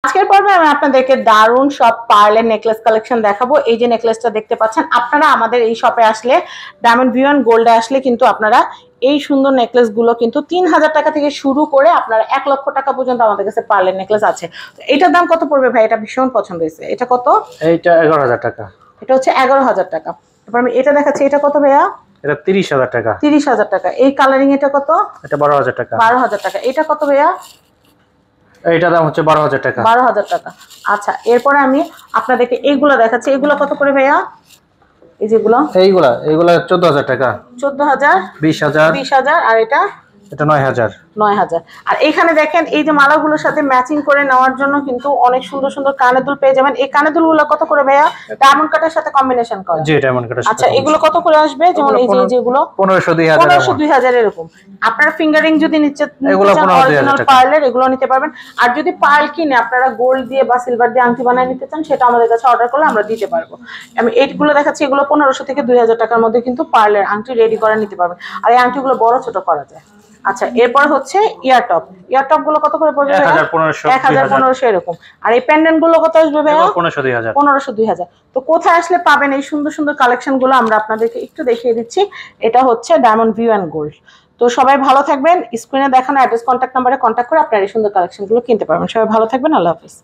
আজকের পর্বে আমি আপনাদেরকে দারুণ সব পার্লের নেকলেস কালেকশন দেখাবো। এই যে নেকলেসটা দেখতে পাচ্ছেন, আপনারা আমাদের এই শপে আসলে, ডায়মন্ড ভিউ অ্যান্ড গোল্ডে আসলে কিন্তু আপনারা এই সুন্দর নেকলেস গুলো কিন্তু 3000 টাকা থেকে শুরু করে আপনারা 1 লক্ষ টাকা পর্যন্ত আমাদের কাছে পার্লের নেকলেস আছে। তো এটার দাম কত পড়বে ভাই? এটা ভীষণ পছন্দ হয়েছে। এটা কত? এইটা 11000 টাকা। এটা হচ্ছে 11000 টাকা। তারপর আমি এটা দেখাচ্ছি, এটা কত ভাইয়া? এটা 30000 টাকা। 30000 টাকা। এই কালারিং এটা কত? এটা 12000 টাকা। 12000 টাকা। এটা কত ভাইয়া? এইটা দাম হচ্ছে 12000 টাকা। 12000 টাকা। আচ্ছা, এরপরে আমি আপনাদেরকে এইগুলো দেখাচ্ছি। এগুলো কত করে ভাইয়া? এই যেগুলো এইগুলা 14000 টাকা। 14000, 20000, 20000, আর এটা 9000। 9000। আর এখানে দেখেন এই যে মালাগুলোর সাথে ম্যাচিং করে নেওয়ার জন্য কিন্তু অনেক সুন্দর সুন্দর কানের দুল পেয়ে যাবেন। এই কানের দুলগুলো কত করে ভাইয়া? ডায়মন্ড কাটের সাথে কম্বিনেশন করা। জি, ডায়মন্ড কাটের সাথে। আচ্ছা, এগুলো কত করে আসবে? যেমন এই যে যেগুলো 1500, 2000, 1500, 2000 এরকম। আপনারা ফিঙ্গারিং যদি এগুলো অরিজিনাল পার্লের এগুলো নিতে পারবেন। আর যদি পার্ল কিনে আপনারা গোল্ড দিয়ে বা সিলভার দিয়ে আংটি বানিয়ে নিতে চান, সেটা আমাদের কাছে অর্ডার করলে আমরা দিতে পারবো। আমি এইগুলো দেখাচ্ছি, এগুলো 1500 থেকে 2000 টাকার মধ্যে কিন্তু পার্লের আংটি রেডি করে নিতে পারবেন। আর এই আংটিগুলো বড় ছোট করা যায়। আচ্ছা, এরপর হচ্ছে ইয়ারটপ গুলো কত করে পড়বে? 1500 এরকম। আর এই পেন্ডেন্ট গুলো কত আসবে ভাইয়া? 1500, 2000। 1500, 2000। তো কোথায় আসলে পাবেন এই সুন্দর সুন্দর কালেকশন গুলো আমরা আপনাদেরকে একটু দেখিয়ে দিচ্ছি। এটা হচ্ছে ডায়মন্ড ভিউ অ্যান্ড গোল্ড। তো সবাই ভালো থাকবেন। স্ক্রিনে দেখানো অ্যাড্রেস, কন্ট্যাক্ট নাম্বারে কন্ট্যাক্ট করে আপনারা এই সুন্দর কালেকশন গুলো কিনতে পারবেন। সবাই ভালো থাকবেন। আল্লাহ হাফেজ।